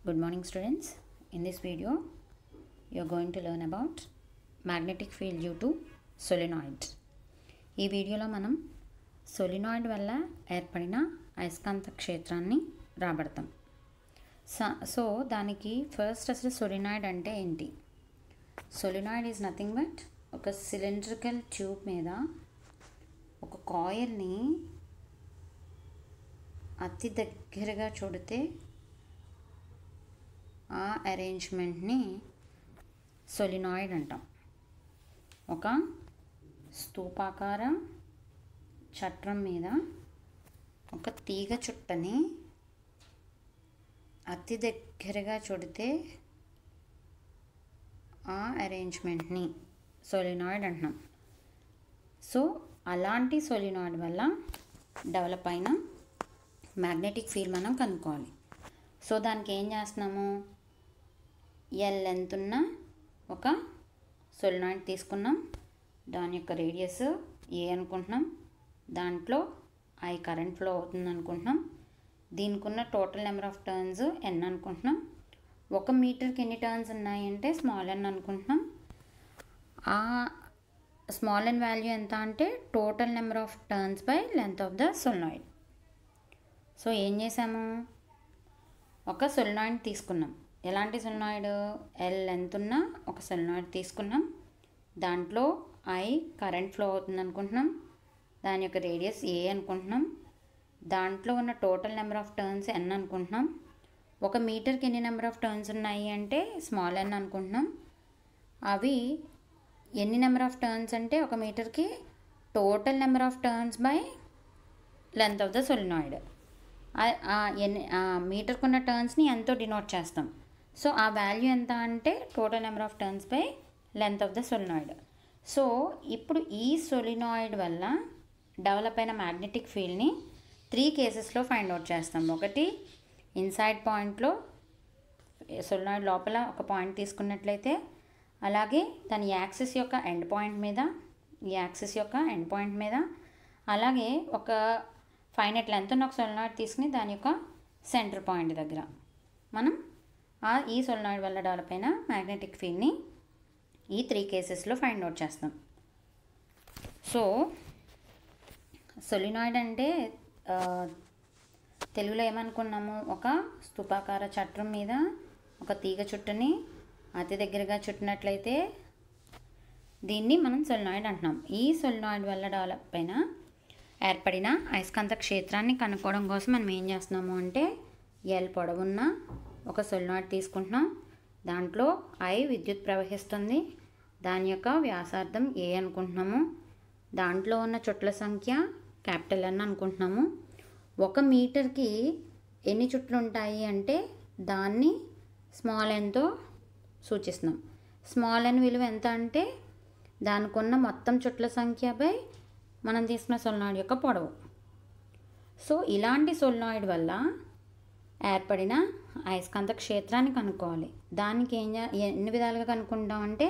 Good morning students. In this video you are going to learn about magnetic field due to solenoid. ఈ వీడియోలో మనం solenoid వల్ల ఏర్పడిన అయస్కాంత క్షేత్రాన్ని రాబడతాం. సో దానికి ఫస్ట్ అసలు సోలినాయిడ్ అంటే ఏంటి? సోలినాయిడ్ ఈజ్ నథింగ్ బట్ ఒక సిలిండ్రికల్ ట్యూబ్ మీద ఒక కాయిల్ని అతి దగ్గరగా చూడితే ఆ అరేంజ్మెంట్ని సోలినాయిడ్ అంటాం. ఒక స్తూపాకార చట్రం మీద ఒక తీగ చుట్టని అతి దగ్గరగా చూడితే ఆ అరేంజ్మెంట్ని సోలినాయిడ్ అంటున్నాం. సో అలాంటి సోలినాయిడ్ వల్ల డెవలప్ అయిన మ్యాగ్నెటిక్ ఫీల్డ్ మనం కనుక్కోవాలి. సో దానికి ఏం చేస్తున్నాము, ఎల్ లెంత్ ఉన్న ఒక సోలినాయిడ్ తీసుకున్నాం. దాని యొక్క రేడియస్ ఏ అనుకుంటున్నాం, దాంట్లో ఐ కరెంట్ ఫ్లో అవుతుంది అనుకుంటున్నాం. దీనికి ఉన్న టోటల్ నెంబర్ ఆఫ్ టర్న్స్ ఎన్ అనుకుంటున్నాం. 1 మీటర్కి ఎన్ని టర్న్స్ ఉన్నాయంటే స్మాల్ ఎన్ అనుకుంటున్నాం. ఆ స్మాల్ ఎన్ వాల్యూ ఎంత అంటే total number of turns by length of the solenoid. So ఏం చేసాము, ఒక సోలినాయిడ్ తీసుకున్నాం. ఎలాంటి సోలినాయిడ్? ఎల్ లెంత్ ఉన్న ఒక సోలినాయిడ్ తీసుకున్నాం. దాంట్లో ఐ కరెంట్ ఫ్లో అవుతుంది అనుకుంటున్నాం. దాని యొక్క రేడియస్ ఏ అనుకుంటున్నాం. దాంట్లో ఉన్న టోటల్ నెంబర్ ఆఫ్ టర్న్స్ ఎన్ అనుకుంటున్నాం. 1 మీటర్కి ఎన్ని నెంబర్ ఆఫ్ టర్న్స్ ఉన్నాయి అంటే స్మాల్ ఎన్ అనుకుంటున్నాం. అవి ఎన్ని నెంబర్ ఆఫ్ టర్న్స్ అంటే 1 మీటర్కి total number of turns by length of the solenoid. మీటర్కు ఉన్న టర్న్స్ని ఎంతో డినోట్ చేస్తాం. సో ఆ వాల్యూ ఎంత అంటే total number of turns by length of the solenoid. So ఇప్పుడు ఈ సోలినాయిడ్ వల్ల డెవలప్ అయిన మ్యాగ్నెటిక్ ఫీల్డ్ని 3 కేసెస్లో ఫైండ్ అవుట్ చేస్తాం. ఒకటి, ఇన్సైడ్ పాయింట్లో సోలినాయిడ్ లోపల ఒక పాయింట్ తీసుకున్నట్లయితే, అలాగే దాని యాక్సిస్ యొక్క ఎండ్ పాయింట్ మీద, ఈ యాక్సిస్ యొక్క ఎండ్ పాయింట్ మీద, అలాగే ఒక ఫైనైట్ లెంత్ ఉన్న ఒక సోలినాయిడ్ తీసుకుని దాని యొక్క సెంటర్ పాయింట్ దగ్గర మనం ఈ సోలినాయిడ్ వల్ల డెవలప్ అయిన మ్యాగ్నెటిక్ ఫీల్డ్ని ఈ 3 కేసెస్లో ఫైండ్ అవుట్ చేస్తాం. సో సోలినాయిడ్ అంటే తెలుగులో ఏమనుకున్నాము, ఒక స్తూపాకార చట్రం మీద ఒక తీగ చుట్టని అతి దగ్గరగా చుట్టినట్లయితే దీన్ని మనం సోలినాయిడ్ అంటున్నాం. ఈ సోలినాయిడ్ వల్ల డెవలప్ అయిన ఏర్పడిన అయస్కాంత క్షేత్రాన్ని కనుక్కోవడం కోసం మనం ఏం చేస్తున్నాము అంటే ఎల్ పొడవున్న ఒక సోలినాయిడ్ తీసుకుంటున్నాం. దాంట్లో ఐ విద్యుత్ ప్రవహిస్తుంది. దాని యొక్క వ్యాసార్థం ఏ అనుకుంటున్నాము. దాంట్లో ఉన్న చుట్ల సంఖ్య క్యాపిటల్ ఎన్ అనుకుంటున్నాము. 1 మీటర్కి ఎన్ని చుట్లు ఉంటాయి అంటే దాన్ని స్మాల్ ఎన్తో సూచిస్తున్నాం. స్మాల్ ఎన్ విలువ ఎంత అంటే దానికి ఉన్న మొత్తం చుట్ల సంఖ్య బై మనం తీసుకున్న సోలినాయిడ్ యొక్క పొడవు. సో ఇలాంటి సోలినాయిడ్ వల్ల ఏర్పడిన అయస్కాంత క్షేత్రాన్ని కనుక్కోవాలి. దానికి ఎన్ని విధాలుగా కనుక్కుంటాం అంటే,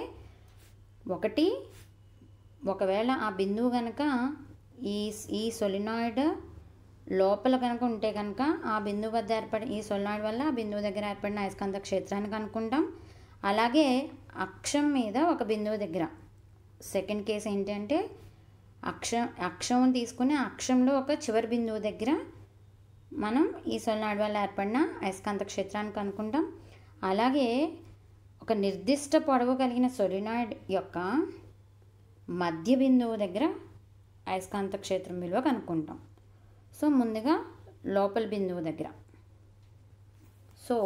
ఒకటి, ఒకవేళ ఆ బిందువు కనుక ఈ సోలినాయిడ్ లోపల కనుక ఉంటే కనుక ఆ బిందువు వద్ద ఈ సోలినాయిడ్ వల్ల ఆ బిందువు దగ్గర ఏర్పడిన అయస్కాంత క్షేత్రాన్ని కనుక్కుంటాం. అలాగే అక్షం మీద ఒక బిందువు దగ్గర, సెకండ్ కేసు ఏంటంటే అక్షం తీసుకుని అక్షంలో ఒక చివరి బిందువు దగ్గర మనం ఈ సోలినాయిడ్ వల్ల ఏర్పడిన అయస్కాంత క్షేత్రాన్ని కనుక్కుంటాం. అలాగే ఒక నిర్దిష్ట పొడవు కలిగిన సోలినాయిడ్ యొక్క మధ్య బిందువు దగ్గర అయస్కాంత క్షేత్రం విలువ కనుక్కుంటాం. సో ముందుగా లోపల బిందువు దగ్గర. సో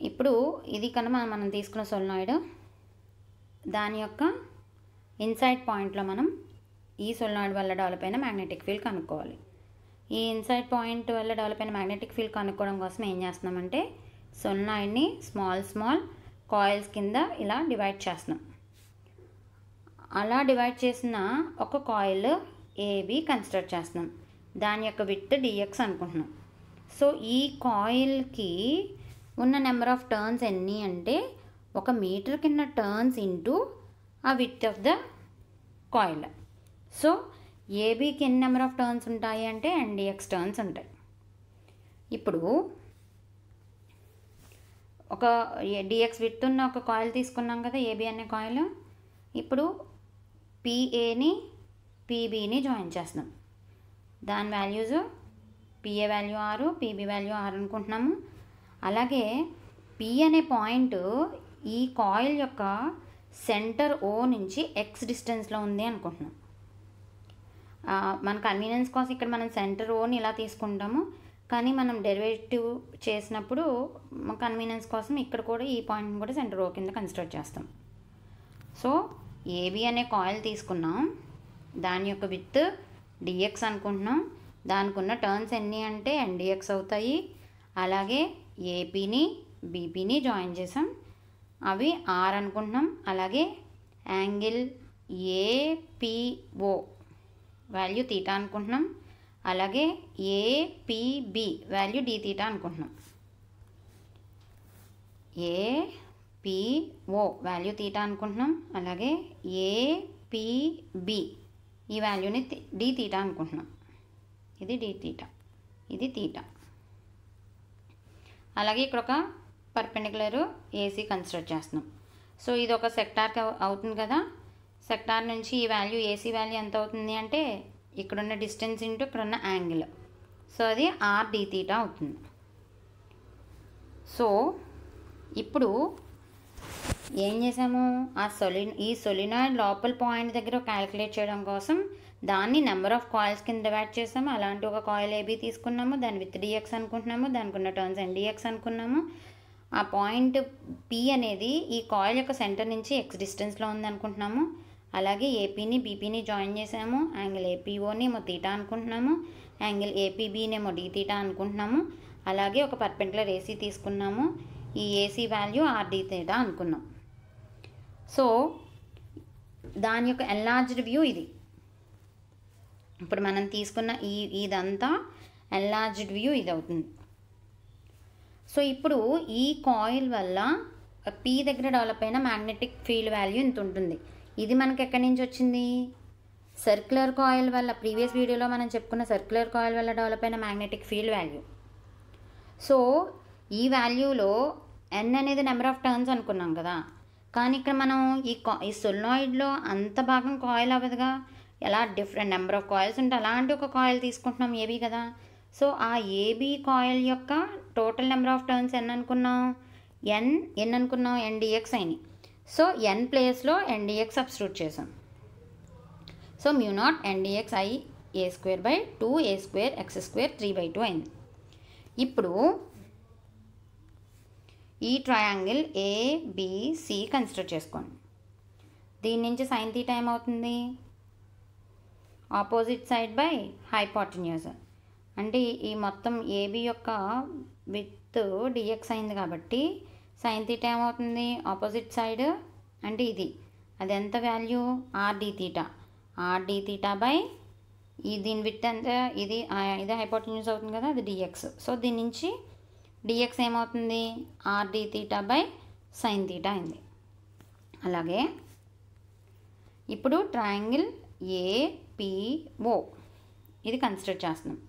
ఇప్పుడు ఇది కనుక మనం తీసుకున్న సోలినాయిడ్, దాని యొక్క ఇన్సైడ్ పాయింట్లో మనం ఈ సోలినాయిడ్ వల్ల డెవలప్ అయిన మ్యాగ్నెటిక్ ఫీల్డ్ కనుక్కోవాలి. ఈ ఇన్సైడ్ పాయింట్ వల్ల డెవలప్ అయిన మ్యాగ్నెటిక్ ఫీల్డ్ కనుక్కోవడం కోసం ఏం చేస్తున్నామంటే సోలినాయిడ్ని స్మాల్ కాయిల్స్ కింద ఇలా డివైడ్ చేస్తున్నాం. అలా డివైడ్ చేసిన ఒక కాయిల్ ఏబి కన్సిడర్ చేస్తున్నాం. దాని యొక్క విడ్త్ డిఎక్స్ అనుకుంటున్నాం. సో ఈ కాయిల్కి ఉన్న నెంబర్ ఆఫ్ టర్న్స్ ఎన్ని అంటే 1 మీటర్ కింద టర్న్స్ ఇంటూ ఆ width of the coil. So ఏబీకి ఎన్ని నెంబర్ ఆఫ్ టర్న్స్ ఉంటాయి అంటే ఎన్డిఎక్స్ టర్న్స్ ఉంటాయి. ఇప్పుడు ఒక డిఎక్స్ విడ్త్ ఉన్న ఒక కాయిల్ తీసుకున్నాం కదా, ఏబి అనే కాయిల్. ఇప్పుడు పిఏని పీబీని జాయిన్ చేస్తున్నాం. దాని values PA value 6, PB value 6 అనుకుంటున్నాము. అలాగే పి అనే పాయింట్ ఈ కాయిల్ యొక్క సెంటర్ ఓ నుంచి ఎక్స్ డిస్టెన్స్లో ఉంది అనుకుంటున్నాం. మన కన్వీనియన్స్ కోసం ఇక్కడ మనం సెంటర్ ఓని ఇలా తీసుకుంటాము, కానీ మనం డెరివేటివ్ చేసినప్పుడు కన్వీనియన్స్ కోసం ఇక్కడ కూడా ఈ పాయింట్ని కూడా సెంటర్ ఓ కింద కన్సిడర్ చేస్తాం. సో ఏబి అనే కాయిల్ తీసుకున్నాం, దాని యొక్క విత్ డిఎక్స్ అనుకుంటున్నాం. దానికి ఉన్న టర్న్స్ ఎన్ని అంటే ఎన్డిఎక్స్ అవుతాయి. అలాగే ఏపీని బీపీని జాయిన్ చేసాం, అవి ఆర్ అనుకుంటున్నాం. అలాగే యాంగిల్ ఏపీఓ వాల్యూ తీటా అనుకుంటున్నాం. అలాగే ఏపీబీ వాల్యూ డి తీటా అనుకుంటున్నాం. ఏపీఓ వాల్యూ తీటా అనుకుంటున్నాం. అలాగే ఏపీబీ ఈ వాల్యూని డి తీటా అనుకుంటున్నాం. ఇది డి తీటా, ఇది తీటా. అలాగే ఇక్కడ ఒక పర్పెండిక్యులర్ ఏసీ కన్సిడర్ చేస్తున్నాం. సో ఇది ఒక సెక్టార్కి అవుతుంది కదా. సెక్టార్ నుంచి ఈ వాల్యూ ఏసీ వాల్యూ ఎంత అవుతుంది అంటే ఇక్కడున్న డిస్టెన్స్ ఇంటూ ఇక్కడున్న యాంగిల్, సో అది ఆర్ డి తీటా అవుతుంది. సో ఇప్పుడు ఏం చేసాము, ఈ సొలినాయిడ్ లోపల పాయింట్ దగ్గర క్యాలిక్యులేట్ చేయడం కోసం దాన్ని నెంబర్ ఆఫ్ కాయిల్స్ కింద డివైడ్ చేసాము. అలాంటి ఒక కాయిల్ ఏబీ తీసుకున్నాము, దాని విత్ డిఎక్స్ అనుకుంటున్నాము, దానికి ఉన్న టర్న్స్ ఎన్డిఎక్స్ అనుకున్నాము. ఆ పాయింట్ పి అనేది ఈ కాయిల్ యొక్క సెంటర్ నుంచి ఎక్స్ డిస్టెన్స్లో ఉంది అనుకుంటున్నాము. అలాగే ఏపీని బీపీని జాయిన్ చేసాము, యాంగిల్ ఏపీఓని ఏమో తీటా అనుకుంటున్నాము, యాంగిల్ ఏపీబీనేమో డి తీటా అనుకుంటున్నాము. అలాగే ఒక పర్పెండిక్యులర్ ఏసీ తీసుకున్నాము, ఈ AC value R D theta అనుకున్నాం. సో దాని యొక్క ఎన్లార్జ్డ్ వ్యూ ఇది. ఇప్పుడు మనం తీసుకున్న ఇదంతా ఎన్లార్జ్డ్ వ్యూ ఇది అవుతుంది. సో ఇప్పుడు ఈ కాయిల్ వల్ల పి దగ్గర డెవలప్ అయిన మ్యాగ్నెటిక్ ఫీల్డ్ వాల్యూ ఇంత ఉంటుంది. ఇది మనకి ఎక్కడి నుంచి వచ్చింది, సర్క్యులర్ కాయిల్ వల్ల, ప్రీవియస్ వీడియోలో మనం చెప్పుకున్న సర్క్యులర్ కాయిల్ వల్ల డెవలప్ అయిన మ్యాగ్నెటిక్ ఫీల్డ్ వాల్యూ. సో ఈ వాల్యూలో ఎన్ అనేది నెంబర్ ఆఫ్ టర్న్స్ అనుకున్నాం కదా, కానీ ఇక్కడ మనం ఈ సొలినాయిడ్లో అంత భాగం కాయిల్ అవ్వదుగా, ఎలా డిఫరెంట్ నెంబర్ ఆఫ్ కాయిల్స్ ఉంటే అలాంటి ఒక కాయిల్ తీసుకుంటున్నాం ఏబీ కదా. సో ఆ ఏబీ కాయిల్ యొక్క total number of turns N అనుకున్నాం, ఎన్ అనుకున్నాం, ఎన్డిఎక్స్ అయినాయి. సో ఎన్ ప్లేస్లో ఎన్డిఎక్స్ సబ్స్టిట్యూట్ చేసాం. So mu naught N DX I A square by 2 A square X square 3/2 అయింది. ఇప్పుడు ఈ ట్రయాంగిల్ ఏబిసి కన్సిడర్ చేసుకోండి. దీని నుంచి సైన్ తీటా ఏమవుతుంది, ఆపోజిట్ సైడ్ బై హైపోటెన్యూస్. అంటే ఈ మొత్తం ఏబి యొక్క విత్ డిఎక్స్ అయింది కాబట్టి సైన్ తీటా ఏమవుతుంది, ఆపోజిట్ సైడ్ అంటే ఇది, అది ఎంత value R D theta, R D theta by దీని విత్ ఎంత, ఇది హైపోటెన్యూస్ అవుతుంది కదా, అది డిఎక్స్. సో దీని నుంచి డిఎక్స్ ఏమవుతుంది, R D theta by sine theta అయింది. అలాగే ఇప్పుడు ట్రయాంగిల్ ఏపీఓ ఇది కన్సిడర్ చేస్తున్నాం.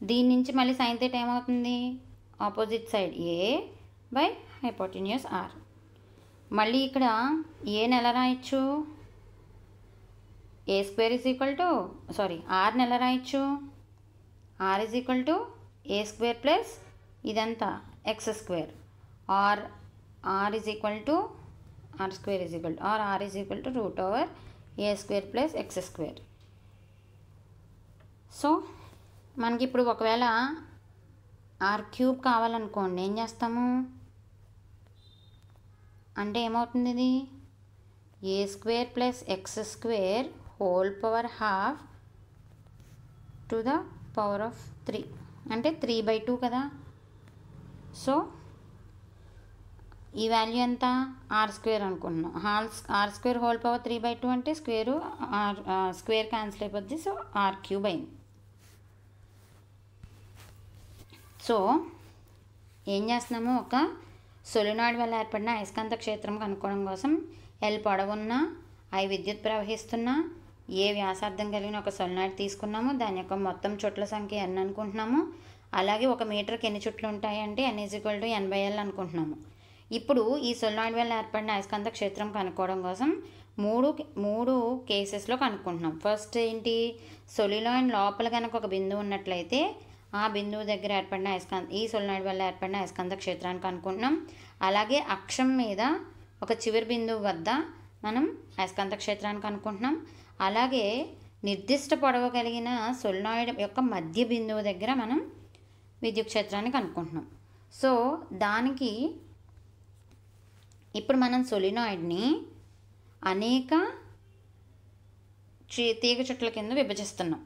దీని నుంచి మళ్ళీ సైన్ తీటా ఏమవుతుంది, opposite side A by hypotenuse R. మళ్ళీ ఇక్కడ ఏని ఎలా రాయొచ్చు, A square is equal to ఆర్ని ఎలా రాయొచ్చు, R is equal to A square plus ఇదంతా X square, R is equal to R square is equal to R is equal to root over A square plus X square. So మనకి ఇప్పుడు ఒకవేళ R cube కావాలనుకోండి ఏం చేస్తాము అంటే ఏమవుతుంది, ఇది A square plus X square whole power half to the power of 3 అంటే 3/2 కదా. సో ఈ వాల్యూ ఎంత, ఆర్ స్క్వేర్ అనుకుంటున్నాం. ఆర్ స్క్వేర్ హోల్ పవర్ 3/2 అంటే స్క్వేర్ క్యాన్సిల్ అయిపోద్ది. సో ఆర్ క్యూబ్ అయింది. సో ఏం చేస్తున్నాము, ఒక సొలినాయిడ్ వల్ల ఏర్పడిన అయస్కాంత క్షేత్రం కనుక్కోవడం కోసం ఎల్ పొడవున్న ఐ విద్యుత్ ప్రవహిస్తున్న ఏ వ్యాసార్థం కలిగిన ఒక సొలినాయిడ్ తీసుకున్నాము. దాని యొక్క మొత్తం చుట్ల సంఖ్య n అనుకుంటున్నాము. అలాగే 1 మీటర్కి ఎన్ని చుట్లు ఉంటాయి అంటే n = n/l అనుకుంటున్నాము. ఇప్పుడు ఈ సొలినాయిడ్ వల్ల ఏర్పడిన అయస్కాంత క్షేత్రం కనుక్కోవడం కోసం మూడు కేసెస్లో కనుక్కుంటున్నాం. ఫస్ట్ ఏంటి, సొలినాయిడ్ లోపల కనుక ఒక బిందువు ఉన్నట్లయితే ఆ బిందువు దగ్గర ఏర్పడిన ఈ సొలినాయిడ్ వల్ల ఏర్పడిన అయస్కాంత క్షేత్రాన్ని కనుక్కుంటున్నాం. అలాగే అక్షం మీద ఒక చివరి బిందువు వద్ద మనం అయస్కాంత క్షేత్రాన్ని కనుక్కుంటున్నాం. అలాగే నిర్దిష్ట పొడవు కలిగిన సొలినాయిడ్ యొక్క మధ్య బిందువు దగ్గర మనం విద్యుత్ క్షేత్రాన్ని కనుక్కుంటున్నాం. సో దానికి ఇప్పుడు మనం సొలినాయిడ్ని అనేక తీగ చుట్టల కింద విభజిస్తున్నాం.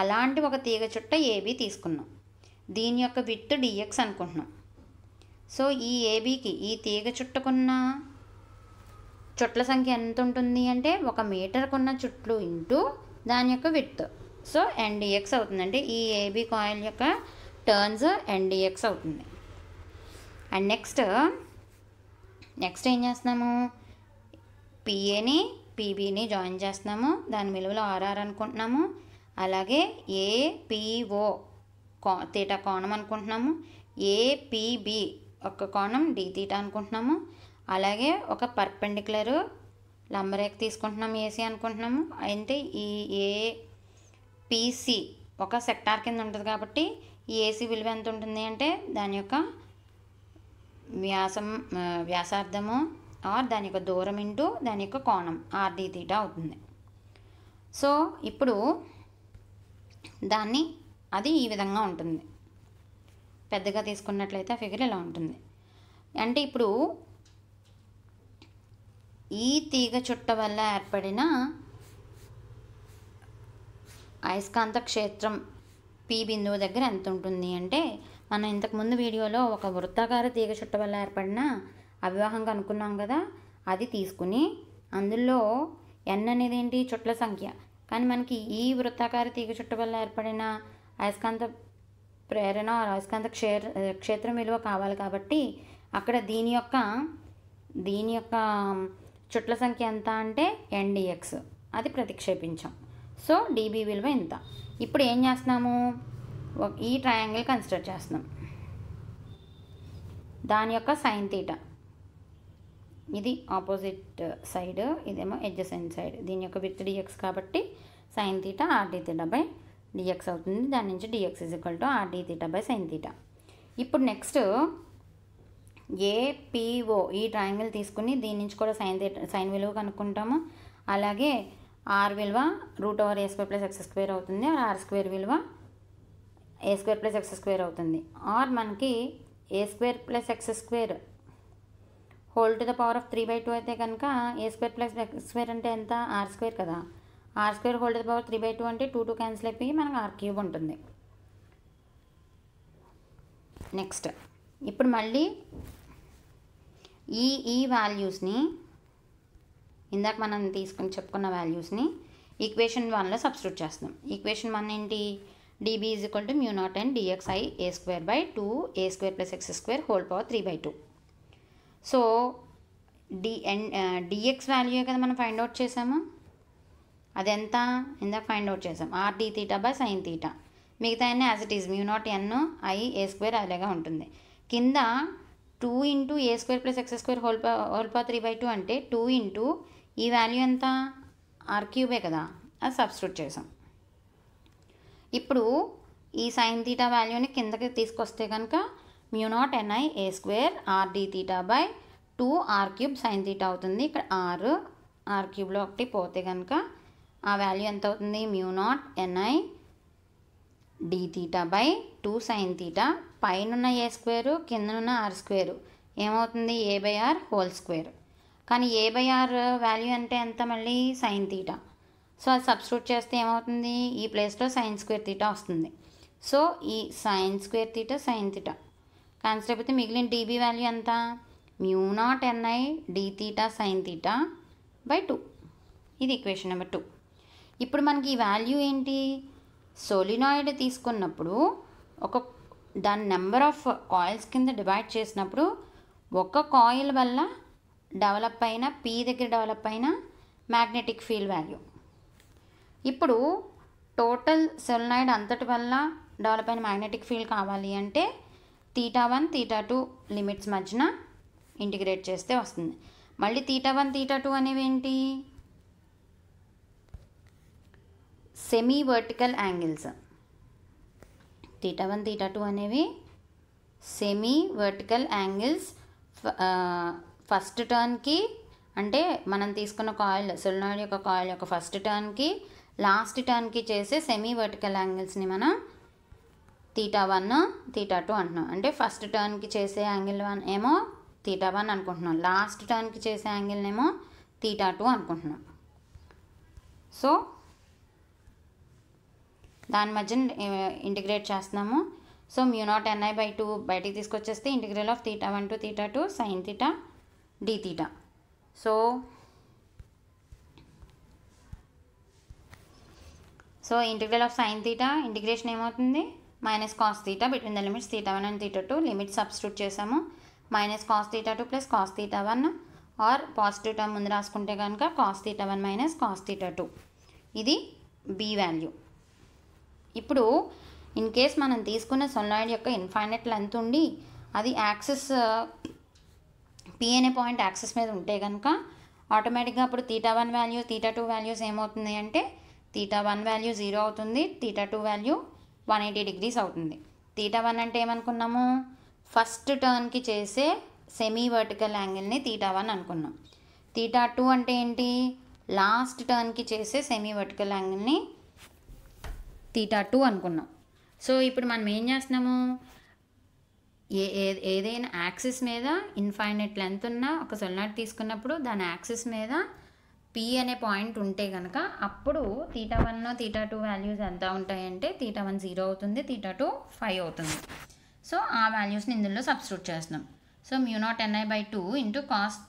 అలాంటి ఒక తీగ చుట్ట ఏబీ తీసుకున్నాం. దీని యొక్క విడ్త్ డిఎక్స్ అనుకుంటున్నాం. సో ఈ ఏబీకి ఈ తీగ చుట్టకున్న చుట్ల సంఖ్య ఎంత ఉంటుంది అంటే 1 మీటర్కున్న చుట్లు ఇంటూ దాని యొక్క విడ్త్. సో ఎన్డిఎక్స్ అవుతుంది. అంటే ఈ ఏబీ కాయిల్ యొక్క టర్న్స్ ఎన్డిఎక్స్ అవుతుంది. అండ్ నెక్స్ట్ ఏం చేస్తున్నాము, పిఏని పీబీని జాయిన్ చేస్తున్నాము. దాని విలువలో ఆర్ఆర్ అనుకుంటున్నాము. అలాగే ఏపీఓ తీటా కోణం అనుకుంటున్నాము. ఏపీబీ ఒక కోణం డి తీటా అనుకుంటున్నాము. అలాగే ఒక పర్పెండిక్యులర్ లంబరేఖ తీసుకుంటున్నాము, ఏసీ అనుకుంటున్నాము. అంటే ఈ ఏపీసీ ఒక సెక్టార్ కింద ఉంటుంది కాబట్టి ఈ ఏసీ విలువ ఎంత ఉంటుంది అంటే దాని యొక్క వ్యాసార్థము ఆర్ దాని యొక్క దూరం ఇంటూ దాని యొక్క కోణం ఆర్డి తీటా అవుతుంది. సో ఇప్పుడు అది ఈ విధంగా ఉంటుంది. పెద్దగా తీసుకున్నట్లయితే ఆ ఫిగర్ ఇలా ఉంటుంది. అంటే ఇప్పుడు ఈ తీగ చుట్ట వల్ల ఏర్పడిన అయస్కాంత క్షేత్రం పి బిందువు దగ్గర ఎంత ఉంటుంది అంటే, మనం ఇంతకుముందు వీడియోలో ఒక వృత్తాకార తీగ చుట్ట వల్ల ఏర్పడిన అవివాహం కనుక్కున్నాం కదా, అది తీసుకుని అందులో ఎన్ అనేది ఏంటి, చుట్ల సంఖ్య. కానీ మనకి ఈ వృత్తాకార తీగ చుట్ట వల్ల ఏర్పడిన అయస్కాంత ప్రేరణ అయస్కాంత క్షేత్రం విలువ కావాలి కాబట్టి అక్కడ దీని యొక్క చుట్ల సంఖ్య ఎంత అంటే ఎన్డిఎక్స్ అది ప్రతిక్షేపించాం. సో డిబి విలువ ఎంత. ఇప్పుడు ఏం చేస్తున్నాము, ఈ ట్రయాంగిల్ కన్సిడర్ చేస్తున్నాం. దాని యొక్క సైన్ తీటా, ఇది ఆపోజిట్ సైడ్, ఇదేమో ఎడ్జసెంట్ సైడ్. దీని యొక్క విత్ డిఎక్స్ కాబట్టి sine theta RD theta by DX అవుతుంది. దాని నుంచి DX = RD theta by sine theta. ఇప్పుడు నెక్స్ట్ ఏపీఓ ఈ ట్రయాంగిల్ తీసుకుని దీని నుంచి కూడా సైన్ విలువ కనుక్కుంటాము. అలాగే ఆర్ విలువ √a² + x² అవుతుంది. r² విలువ a² + x² అవుతుంది. ఆర్ మనకి a² + x² whole to the power of 3/2 అయితే కనుక a² + x² అంటే ఎంత, r² కదా. r² whole to the power 3/2 అంటే 2 క్యాన్సిల్ అయిపోయి మనకు r³ ఉంటుంది. నెక్స్ట్ ఇప్పుడు మళ్ళీ ఈ వాల్యూస్ని ఇందాక మనం చెప్పుకున్న వాల్యూస్ని ఈక్వేషన్ 1లో సబ్స్టిట్యూట్ చేస్తున్నాం. ఈక్వేషన్ 1 ఏంటి, dB = μ0n dxi a²/2 a² + x² whole power 3/2. So DX value కదా మనం ఫైండ్ అవుట్ చేసాము, అదెంత ఇందాక ఫైండ్ అవుట్ చేసాం, RD theta by sine theta. మిగతా అన్నీ as it is μ0n i a² అలాగే ఉంటుంది. కింద 2 × a² + x² హోల్ పవర్ 3/2 అంటే 2 ఈ వాల్యూ ఎంత, r³ కదా, అది సబ్స్టిట్యూట్ చేసాం. ఇప్పుడు ఈ సైన్ తీటా వాల్యూని కిందకి తీసుకొస్తే కనుక μ0ni a² RD theta by 2 r³ sine theta అవుతుంది. ఇక్కడ r³ ఒకటి పోతే కనుక ఆ వాల్యూ ఎంత అవుతుంది, μ0ni d theta by 2 sine theta. పైన a² కిందనున్న r² ఏమవుతుంది, a/r హోల్ స్క్వేర్. కానీ a/r వాల్యూ అంటే ఎంత, మళ్ళీ సైన్ తీటా. సో అది సబ్స్టిట్యూట్ చేస్తే ఏమవుతుంది, ఈ ప్లేస్లో sin² తీటా వస్తుంది. సో ఈ sin² సైన్ తీటా క్యాన్సిల్ అయిపోతే మిగిలిన dB వాల్యూ ఎంత, μ0ni d theta sine theta by 2. ఇది ఈక్వేషన్ నెంబర్ 2. ఇప్పుడు మనకి ఈ వాల్యూ ఏంటి, సోలినాయిడ్ తీసుకున్నప్పుడు దాని నెంబర్ ఆఫ్ కాయిల్స్ కింద డివైడ్ చేసినప్పుడు ఒక కాయిల్ వల్ల డెవలప్ అయిన పీ దగ్గర డెవలప్ అయిన మ్యాగ్నెటిక్ ఫీల్డ్ వాల్యూ. ఇప్పుడు టోటల్ సోలినాయిడ్ అంతటి వల్ల డెవలప్ అయిన మ్యాగ్నెటిక్ ఫీల్డ్ కావాలి అంటే θ1 θ2 లిమిట్స్ మధ్యన ఇంటిగ్రేట్ చేస్తే వస్తుంది. మళ్ళీ θ1 θ2 అనేవి ఏంటి? Semi vertical angles. θ1 θ2 అనేవి సెమీ వర్టికల్ యాంగిల్స్. ఫస్ట్ టర్న్కి అంటే మనం తీసుకున్న కాయిల్, సోలినాయిడ్ యొక్క కాయిల్ యొక్క ఫస్ట్ టర్న్కి లాస్ట్ టర్న్కి చేసే సెమీ వర్టికల్ యాంగిల్స్ని మనం θ1 θ2 అంటున్నాం. అంటే ఫస్ట్ టర్న్కి చేసే యాంగిల్ ఏమో θ1 అనుకుంటున్నాం, లాస్ట్ టర్న్కి చేసే యాంగిల్ ఏమో θ2 అనుకుంటున్నాం. సో దాని మధ్య ఇంటిగ్రేట్ చేస్తున్నాము. సో μ0ni/2 బయటికి తీసుకొచ్చేస్తే integral of θ1 to θ2 sin θ dθ. So integral of sin θ integration ఏమవుతుంది? Minus cos θ between the limits θ1 and θ2. Limit substitute చేసాము. Minus cos θ2 plus cos θ1, or positive term ముందు రాసుకుంటే కనుక కాస్ θ1 మైనస్ కాస్ θ2. ఇది B value. ఇప్పుడు in case మనం తీసుకున్న solenoid యొక్క ఇన్ఫైనైట్ లెంత్ ఉండి అది యాక్సిస్ పి అనే పాయింట్ యాక్సిస్ మీద ఉంటే కనుక ఆటోమేటిక్గా అప్పుడు θ1 వాల్యూ θ2 వాల్యూస్ ఏమవుతుంది అంటే θ1 వాల్యూ 0 అవుతుంది, θ2 వాల్యూ 180 degrees అవుతుంది. θ1 అంటే ఏమనుకున్నాము? ఫస్ట్ టర్న్కి చేసే సెమీ వర్టికల్ యాంగిల్ని θ1 అనుకున్నాం. θ2 అంటే ఏంటి? లాస్ట్ టర్న్కి చేసే సెమీ వర్టికల్ యాంగిల్ని θ2 అనుకున్నాం. సో ఇప్పుడు మనం ఏం చేస్తున్నాము? ఏదైనా యాక్సిస్ మీద ఇన్ఫైనైట్ లెంత్ ఉన్న ఒక సోలినాయిడ్ తీసుకున్నప్పుడు దాని యాక్సిస్ మీద పి అనే పాయింట్ ఉంటే కనుక అప్పుడు θ1 θ2 వాల్యూస్ ఎంత ఉంటాయంటే θ1 0 అవుతుంది, θ2 5 అవుతుంది. సో ఆ వాల్యూస్ని ఇందులో సబ్స్టిట్యూట్ చేస్తున్నాం. సో μ0ni/2 ఇంటూ కాస్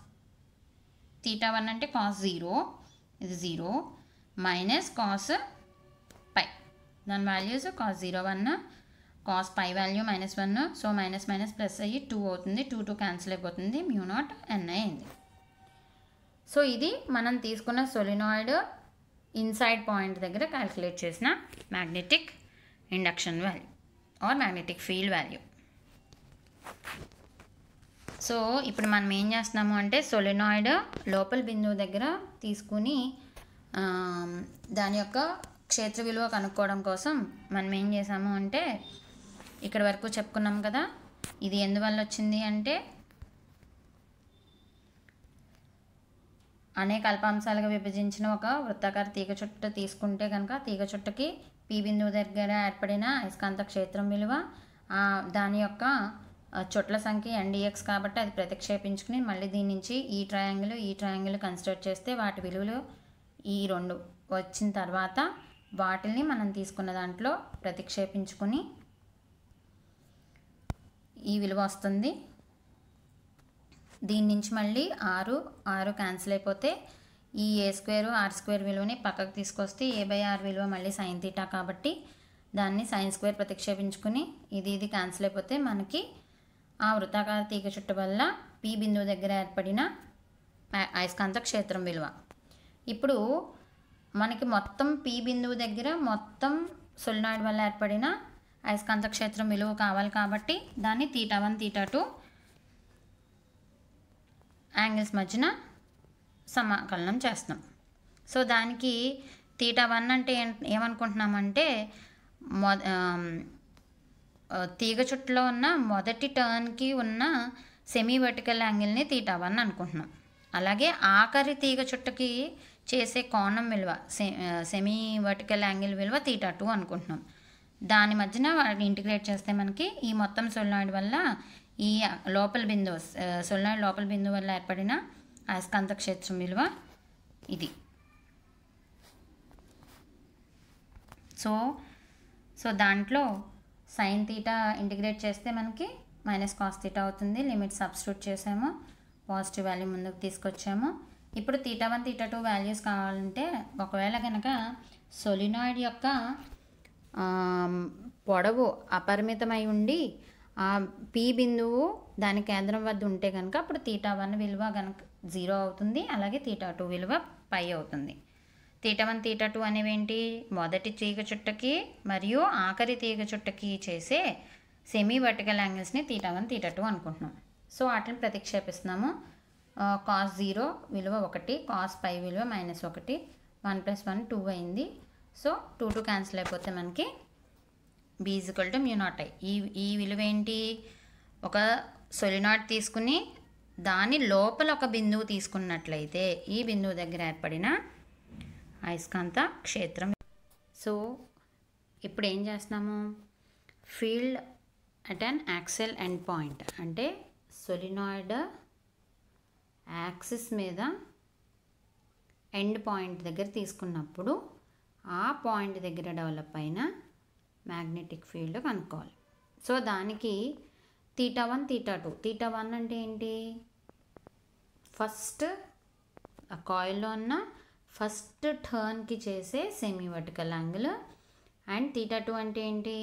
θ1 అంటే కాస్ 0, ఇది 0 మైనస్ కాస్ పై, దాని values cos 0 1, cos pi value -1. So minus minus plus అయ్యి 2 అవుతుంది, 2 క్యాన్సిల్ అయిపోతుంది, μ0ni అయింది. సో ఇది మనం తీసుకున్న సోలినాయిడ్ ఇన్సైడ్ పాయింట్ దగ్గర క్యాల్కులేట్ చేసిన magnetic induction value or magnetic field value. So ఇప్పుడు మనం ఏం చేస్తున్నాము అంటే సోలినాయిడ్ లోపల బిందువు దగ్గర తీసుకుని దాని యొక్క క్షేత్ర విలువ కనుక్కోవడం కోసం మనం ఏం చేసాము అంటే ఇక్కడ వరకు చెప్పుకున్నాం కదా, ఇది ఎందువల్ల వచ్చింది అంటే అనేక అల్పాంశాలుగా విభజించిన ఒక వృత్తాకార తీగ చుట్ట తీసుకుంటే కనుక తీగ చుట్టకి పి బిందువు దగ్గర ఏర్పడిన అయస్కాంత క్షేత్రం విలువ దాని యొక్క చుట్ల సంఖ్య NDX కాబట్టి అది ప్రతిక్షేపించుకుని మళ్ళీ దీని నుంచి ఈ ట్రయాంగిల్ కన్సిడర్ చేస్తే వాటి విలువలు ఈ 2 వచ్చిన తర్వాత వాటిని మనం తీసుకున్న దాంట్లో ప్రతిక్షేపించుకుని ఈ విలువ వస్తుంది. దీని నుంచి మళ్ళీ 6 క్యాన్సిల్ అయిపోతే ఈ A² R² విలువని పక్కకు తీసుకొస్తే A/R విలువ మళ్ళీ sin θ కాబట్టి దాన్ని sin² ప్రతిక్షేపించుకుని ఇది క్యాన్సిల్ అయిపోతే మనకి ఆ వృత్తాకార తీగ చుట్ట వల్ల పి బిందువు దగ్గర ఏర్పడిన అయస్కాంత క్షేత్రం విలువ. ఇప్పుడు మనకి మొత్తం పి బిందువు దగ్గర మొత్తం సోలినాయిడ్ వల్ల ఏర్పడిన అయస్కాంత క్షేత్రం విలువ కావాలి కాబట్టి దాన్ని θ1 θ2 యాంగిల్స్ మధ్యన సమాకలనం చేస్తున్నాం. సో దానికి θ1 అంటే ఏమనుకుంటున్నామంటే తీగ చుట్టలో ఉన్న మొదటి టర్న్కి ఉన్న సెమీ వర్టికల్ యాంగిల్ని θ1 అనుకుంటున్నాం. అలాగే ఆఖరి తీగ చుట్టకి చేసే కోణం విలువ సెమీ వర్టికల్ యాంగిల్ విలువ θ2 అనుకుంటున్నాం. దాని మధ్యన ఇంటిగ్రేట్ చేస్తే మనకి ఈ మొత్తం సోలినాయిడ్ వల్ల ఈ సోలినాయిడ్ లోపల బిందువు వల్ల ఏర్పడిన అయస్కాంత క్షేత్రం విలువ ఇది. సో దాంట్లో sin θ ఇంటిగ్రేట్ చేస్తే మనకి మైనస్ కాస్ θ అవుతుంది. లిమిట్ సబ్స్టిట్యూట్ చేసాము, పాజిటివ్ వాల్యూ ముందుకు తీసుకొచ్చాము. ఇప్పుడు θ1 θ2 వాల్యూస్ కావాలంటే ఒకవేళ కనుక సోలినాయిడ్ యొక్క పొడవు అపరిమితమై ఉండి ఆ పి బిందువు దాని కేంద్రం వద్ద ఉంటే కనుక అప్పుడు θ1 విలువ కనుక 0 అవుతుంది, అలాగే θ2 విలువ π అవుతుంది. θ1 θ2 అనేవి ఏంటి? మొదటి తీగ చుట్టకి మరియు ఆఖరి తీగ చుట్టకి చేసే సెమీ వర్టికల్ యాంగిల్స్ని θ1 θ2 అనుకుంటున్నాం. సో వాటిని ప్రతిక్షేపిస్తున్నాము. కాస్ 0 విలువ 1, కాస్ పై విలువ -1, 1 + 1 2 అయింది. సో 2 క్యాన్సిల్ అయిపోతే మనకి b = μ0i. ఈ విలువ ఏంటి? ఒక సొలినాయిడ్ తీసుకుని దాని లోపల ఒక బిందువు తీసుకున్నట్లయితే ఈ బిందువు దగ్గర ఏర్పడిన అయస్కాంత క్షేత్రం. సో ఇప్పుడు ఏం చేస్తున్నాము? Field at an axle end point, అంటే సొలినాయిడ్ యాక్సిస్ మీద ఎండ్ పాయింట్ దగ్గర తీసుకున్నప్పుడు ఆ పాయింట్ దగ్గర డెవలప్ అయిన మ్యాగ్నెటిక్ ఫీల్డ్ కనుక్కోవాలి. సో దానికి θ1 θ2. θ1 అంటే ఏంటి? ఫస్ట్ ఆ కాయిల్లో ఉన్న ఫస్ట్ టర్న్కి చేసే సెమీ వర్టికల్ యాంగిల్. అండ్ θ2 అంటే ఏంటి?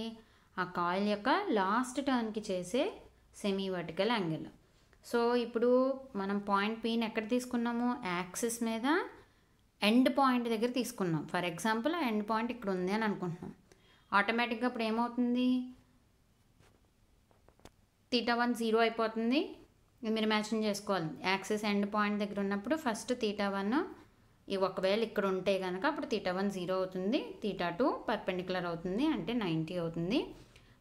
ఆ కాయిల్ యొక్క లాస్ట్ టర్న్కి చేసే సెమీ వర్టికల్ యాంగిల్. సో ఇప్పుడు మనం పాయింట్ Pని ఎక్కడ తీసుకున్నాము? యాక్సిస్ మీద ఎండ్ పాయింట్ దగ్గర తీసుకున్నాం. ఫర్ ఎగ్జాంపుల్ ఆ ఎండ్ పాయింట్ ఇక్కడ ఉంది అని అనుకుంటున్నాం. ఆటోమేటిక్గా ఇప్పుడు ఏమవుతుంది? θ1 0 అయిపోతుంది. ఇది మీరు ఇమాజిన్ చేసుకోవాలి. యాక్సిస్ ఎండ్ పాయింట్ దగ్గర ఉన్నప్పుడు ఫస్ట్ θ1 ఒకవేళ ఇక్కడ ఉంటే కనుక అప్పుడు θ1 0 అవుతుంది, θ2 పర్పెండిక్యులర్ అవుతుంది, అంటే 90 అవుతుంది.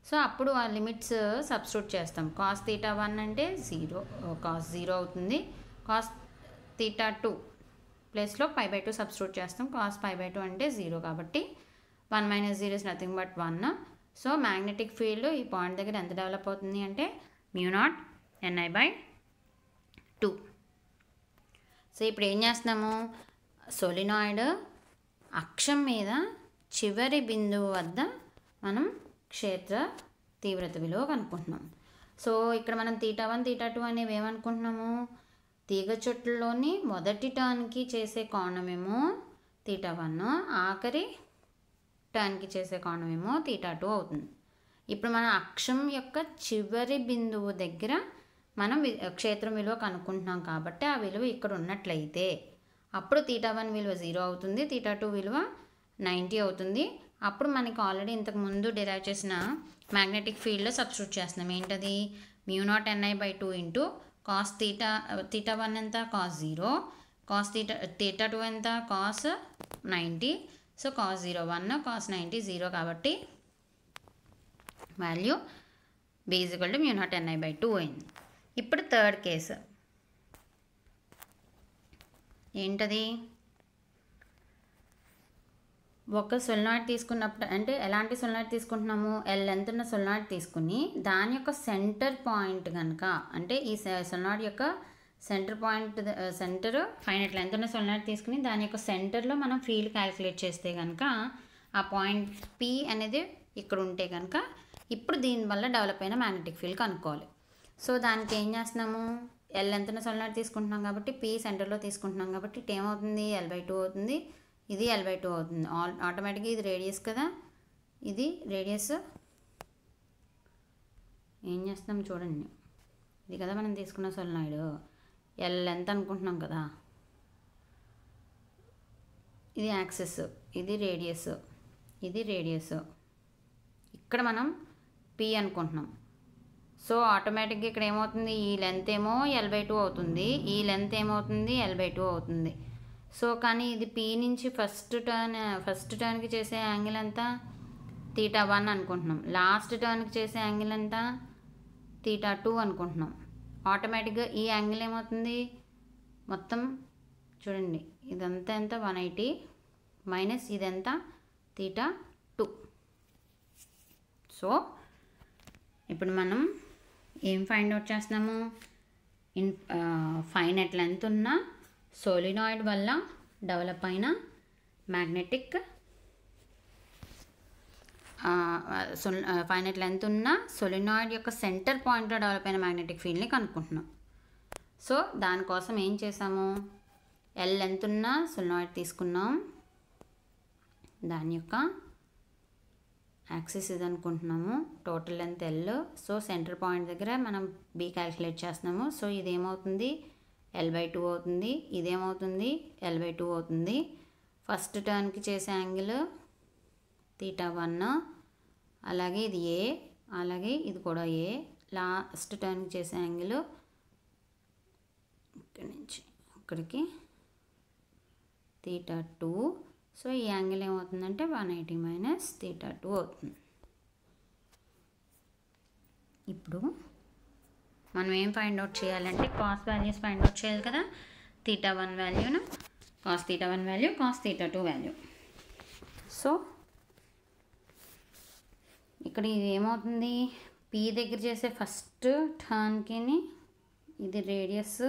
సో అప్పుడు ఆ లిమిట్స్ సబ్స్టిట్యూట్ చేస్తాం. కాస్ θ1 అంటే 0, కాస్ 0 అవుతుంది. కాస్ θ2 ప్లేస్లో π/2 సబ్స్టిట్యూట్ చేస్తాం. కాస్ π/2 అంటే 0 కాబట్టి 1 - 0 = nothing but 1. So magnetic field ఈ పాయింట్ దగ్గర ఎంత డెవలప్ అవుతుంది అంటే μ0ni/2. సో ఇప్పుడు ఏం చేస్తున్నాము? సోలినాయిడ్ అక్షం మీద చివరి బిందువు వద్ద మనం క్షేత్ర తీవ్రత విలువ కనుక్కుంటున్నాం. సో ఇక్కడ మనం θ1 θ2 అనేవి ఏమనుకుంటున్నాము? తీగ చుట్టలోని మొదటి టర్న్కి చేసే కోణమేమో θ1, ఆఖరి టర్న్కి చేసే కోణమేమో θ2 అవుతుంది. ఇప్పుడు మన అక్షం యొక్క చివరి బిందువు దగ్గర మనం క్షేత్రం విలువ కనుక్కుంటున్నాం కాబట్టి ఆ విలువ ఇక్కడ ఉన్నట్లయితే అప్పుడు θ1 విలువ 0 అవుతుంది, θ2 విలువ 90 అవుతుంది. అప్పుడు మనకి ఆల్రెడీ ఇంతకుముందు డిరైవ్ చేసిన మ్యాగ్నెటిక్ ఫీల్డ్లో సబ్స్టిట్యూట్ చేస్తున్నాం. ఏంటది? μ0ni/2 ఇంటూ కాస్ θ1 ఎంత? కాస్ 0, కాస్ θ2 ఎంత? కాస్ 90. సో కాస్ 0 1, కాస్ 90 0 కాబట్టి వాల్యూ b = μ0ni/2 అయింది. ఇప్పుడు థర్డ్ కేసు ఏంటది? ఒక సొలినాయిడ్ తీసుకున్నప్పుడు, అంటే ఎలాంటి సొలినాయిడ్ తీసుకుంటున్నాము? L లెంత్ ఉన్న సొలినాయిడ్ తీసుకుని దాని యొక్క సెంటర్ పాయింట్ కనుక, అంటే ఈ సొలినాయిడ్ యొక్క centre point, centre finite length ఉన్న సొలినాయిడ్ తీసుకుని దాని యొక్క సెంటర్లో మనం ఫీల్డ్ క్యాలిక్యులేట్ చేస్తే కనుక ఆ పాయింట్ P అనేది ఇక్కడ ఉంటే కనుక ఇప్పుడు దీనివల్ల డెవలప్ అయిన మ్యాగ్నెటిక్ ఫీల్డ్ కనుక్కోవాలి. సో దానికి ఏం చేస్తున్నాము? L లెంత్ ఉన్న సొలినాయిడ్ తీసుకుంటున్నాం కాబట్టి P సెంటర్లో తీసుకుంటున్నాం కాబట్టి ఏమవుతుంది? L/2 అవుతుంది, ఇది L/2 అవుతుంది. ఆటోమేటిక్గా ఇది రేడియస్ కదా, ఇది రేడియస్. ఏం చేస్తాం చూడండి, ఇది కదా మనం తీసుకున్న సొలినాయిడ్. L లెంత్ అనుకుంటున్నాం కదా, ఇది యాక్సిస్, ఇది రేడియస్, ఇది రేడియస్. ఇక్కడ మనం P అనుకుంటున్నాం. సో ఆటోమేటిక్గా ఇక్కడ ఏమవుతుంది? ఈ లెంత్ ఏమో L/2 అవుతుంది, ఈ లెంత్ ఏమవుతుంది? L/2 అవుతుంది. సో కానీ ఇది P నుంచి ఫస్ట్ టర్న్కి చేసే యాంగిల్ ఎంత? θ1 అనుకుంటున్నాం. లాస్ట్ టర్న్కి చేసే యాంగిల్ ఎంత? θ2 అనుకుంటున్నాం. ఆటోమేటిక్గా ఈ యాంగిల్ ఏమవుతుంది? మొత్తం చూడండి, ఇదంతా ఎంత? 180 మైనస్ ఇదెంత? θ2. సో ఇప్పుడు మనం ఏం ఫైండ్ అవుట్ చేస్తున్నాము? ఫైనైట్ లెంత్ ఉన్న సోలినాయిడ్ వల్ల డెవలప్ అయిన మ్యాగ్నెటిక్ ఫైనైట్ లెంత్ ఉన్న సోలినాయిడ్ యొక్క సెంటర్ పాయింట్లో డెవలప్ అయిన మ్యాగ్నెటిక్ ఫీల్డ్ని కనుక్కుంటున్నాం. సో దానికోసం ఏం చేసాము? L లెంత్ ఉన్న సోలినాయిడ్ తీసుకున్నాం, దాని యొక్క యాక్సిస్ ఇది అనుకుంటున్నాము, total length L. So centre point దగ్గర మనం B క్యాలిక్యులేట్ చేస్తున్నాము. సో ఇదేమవుతుంది? L/2 అవుతుంది, ఇదేమవుతుంది? L/2 అవుతుంది. ఫస్ట్ టర్న్కి చేసే యాంగిల్ θ1, అలాగే ఇది A, అలాగే ఇది కూడా A. లాస్ట్ టర్న్కి చేసే యాంగిల్ ఇక్కడి నుంచి ఇక్కడికి θ2. సో ఈ యాంగిల్ ఏమవుతుందంటే 180 మైనస్ θ2 అవుతుంది. ఇప్పుడు మనం ఏం ఫైండ్ అవుట్ చేయాలంటే కాస్ వాల్యూస్ ఫైండ్ అవుట్ చేయాలి కదా. θ1 వాల్యూను cos θ1 value, cos θ2 value. So ఇక్కడ ఇది ఏమవుతుంది, పీ దగ్గర చేసే ఫస్ట్ టర్న్కి ఇది రేడియస్,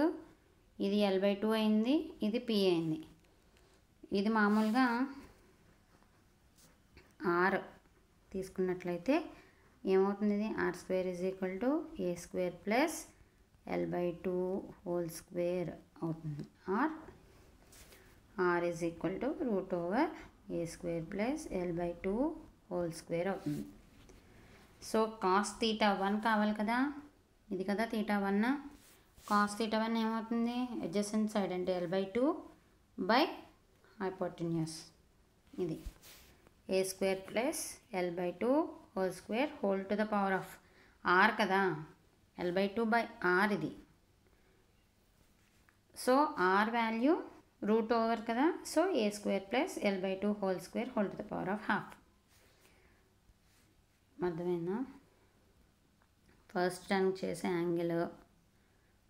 ఇది L/2 అయింది, ఇది పీ అయింది. ఇది మామూలుగా ఆర్ తీసుకున్నట్లయితే ఏమవుతుంది, ఇది r² = a² + L/2 whole square అవుతుంది. Or r = √a² + L/2 whole square అవుతుంది. సో కాస్ θ1 కావాలి కదా, ఇది కదా θ1. కాస్ θ1 ఏమవుతుంది, అడ్జసెంట్ సైడ్ అంటే L/2 బై హైపోటెన్యూస్, ఇది a² + L/2 whole square whole to the power of r కదా, L/2 బై r ఇది. సో r వాల్యూ √ఓవర్ కదా, so a² + L/2 whole square whole to the power of ½ అర్థమైందా. First turn చేసే angle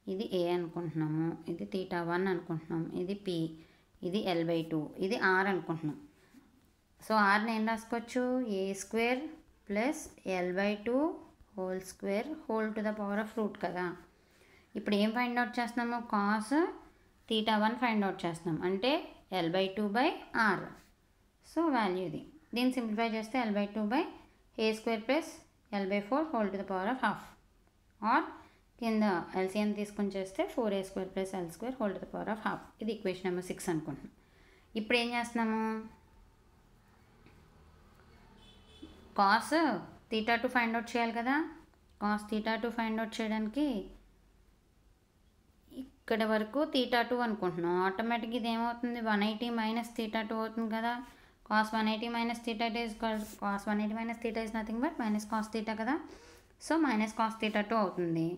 ఇది ఏ అనుకుంటున్నాము, ఇది θ1 అనుకుంటున్నాము, ఇది పీ, ఇది L/2, ఇది r అనుకుంటున్నాం. సో ఆర్ని ఏం రాసుకోవచ్చు, a² + L/2 whole square whole to the power of root కదా. ఇప్పుడు ఏం ఫైండ్ అవుట్ చేస్తున్నాము, కాస్ θ1 ఫైండ్ అవుట్ చేస్తున్నాం, అంటే L/2 by r. So value ఇది. దీన్ని సింప్లిఫై చేస్తే L/2 by a² + L/4 whole to the power of ½ or కింద ఎల్సిఎం తీసుకొని చేస్తే 4a² + L² whole to the power of ½. ఇది ఈక్వేషన్ నెంబర్ 6 అనుకుంటున్నాం. ఇప్పుడు ఏం చేస్తున్నాము, కాస్ θ2 ఫైండ్ అవుట్ చేయాలి కదా. కాస్ θ2 ఫైండ్ అవుట్ చేయడానికి ఇక్కడ వరకు θ2 అనుకుంటున్నాం. ఆటోమేటిక్గా ఇది ఏమవుతుంది, 180 మైనస్ θ2 అవుతుంది కదా. cos 180 minus theta is cos 180 minus theta is nothing but minus cos theta కదా. సో మైనస్ కాస్ θ2 అవుతుంది.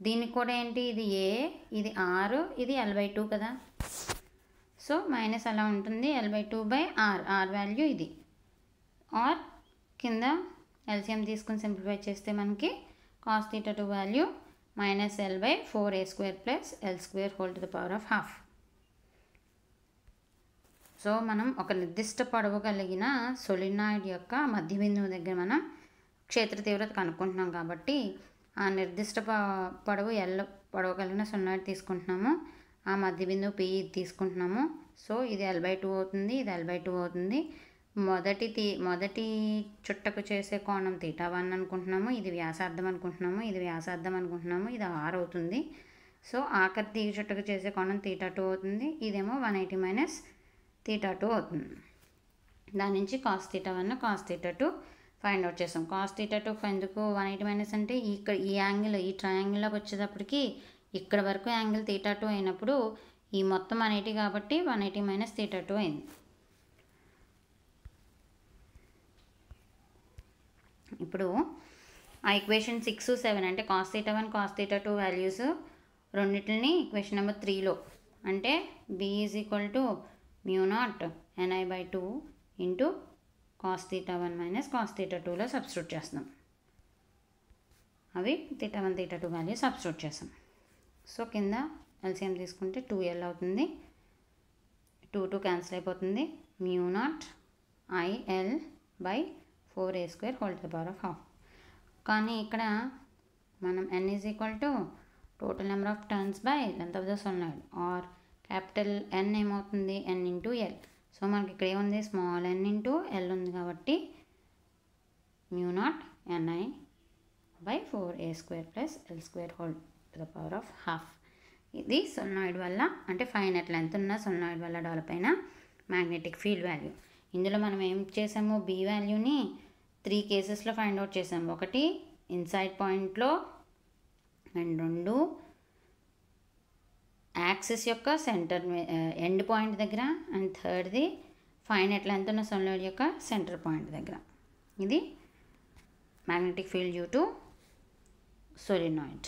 దీనికి కూడా ఏంటి, ఇది ఏ, ఇది r, ఇది L/2 కదా. సో మైనస్ అలా ఉంటుంది, L/2 by r, r value ఇది. ఆర్ కింద ఎల్సిఎం తీసుకుని సింప్లిఫై చేస్తే మనకి cos θ2 value -L/4a² + L² whole to the power of ½. So మనం ఒక నిర్దిష్ట పొడవు కలిగిన సొలినాయిడ్ యొక్క మధ్య బిందువు దగ్గర మనం క్షేత్ర తీవ్రత కనుక్కుంటున్నాం కాబట్టి ఆ నిర్దిష్ట పొడవు L పొడవు కలిగిన సొలినాయిడ్ తీసుకుంటున్నాము. ఆ మధ్య బిందువు P తీసుకుంటున్నాము. సో ఇది L/2 అవుతుంది, ఇది L/2 అవుతుంది. మొదటి చుట్టకు చేసే కోణం θ1 అనుకుంటున్నాము, ఇది వ్యాసార్థం అనుకుంటున్నాము, ఇది వ్యాసార్థం అనుకుంటున్నాము, ఇది r అవుతుంది. సో ఆఖరి తీగ చుట్టకు చేసే కోణం θ2 అవుతుంది, ఇదేమో 180 మైనస్ θ2 అవుతుంది. దాని నుంచి కాస్ θ1 కాస్ θ2 ఫైండ్ అవుట్ చేసాం. కాస్ θ2 ఎందుకు 180 మైనస్ అంటే ఇక్కడ ఈ యాంగిల్, ఈ ట్రయాంగిల్లోకి వచ్చేటప్పటికి ఇక్కడ వరకు యాంగిల్ θ2 అయినప్పుడు ఈ మొత్తం 180 కాబట్టి 180 మైనస్ θ2 అయింది. ఇప్పుడు ఆ ఈక్వేషన్ 6, 7 అంటే కాస్ θ1 కాస్ θ2 వాల్యూస్ రెండింటిని ఈక్వేషన్ నెంబర్ 3లో అంటే b = μ0 ni/2 into cos θ1 minus cos θ2లో సబ్స్టిట్యూట్ చేస్తున్నాం. అవి θ1 θ2 వాల్యూ సబ్స్టిట్యూట్ చేస్తాం. సో కింద ఎల్సిఎం తీసుకుంటే 2l అవుతుంది, 2 క్యాన్సిల్ అయిపోతుంది, μ0 IL/4a² whole to the power of ½. కానీ ఇక్కడ మనం n = total number of turns by length of the solenoid or capital N ఏమవుతుంది, n ఇంటూ ఎల్. సో మనకి ఇక్కడ ఏముంది, స్మాల్ n ఇంటూ ఎల్ ఉంది కాబట్టి μ0 ni/4a² + L² whole to the power of ½. ఇది సొలినాయిడ్ వల్ల అంటే ఫైనైట్ లెంత్ ఉన్న సొలినాయిడ్ వల్ల డెవలప్ అయిన మ్యాగ్నెటిక్ ఫీల్డ్ వాల్యూ. ఇందులో మనం ఏం చేసాము, బి వాల్యూని 3 కేసెస్లో ఫైండ్ అవుట్ చేసాము. ఒకటి ఇన్సైడ్ పాయింట్లో, అండ్ 2 యాక్సిస్ యొక్క సెంటర్ ఎండ్ పాయింట్ దగ్గర, అండ్ 3ది ఫైనైట్ లెంత్ ఉన్న సొలినాయిడ్ యొక్క సెంటర్ పాయింట్ దగ్గర. ఇది magnetic field due to solenoid.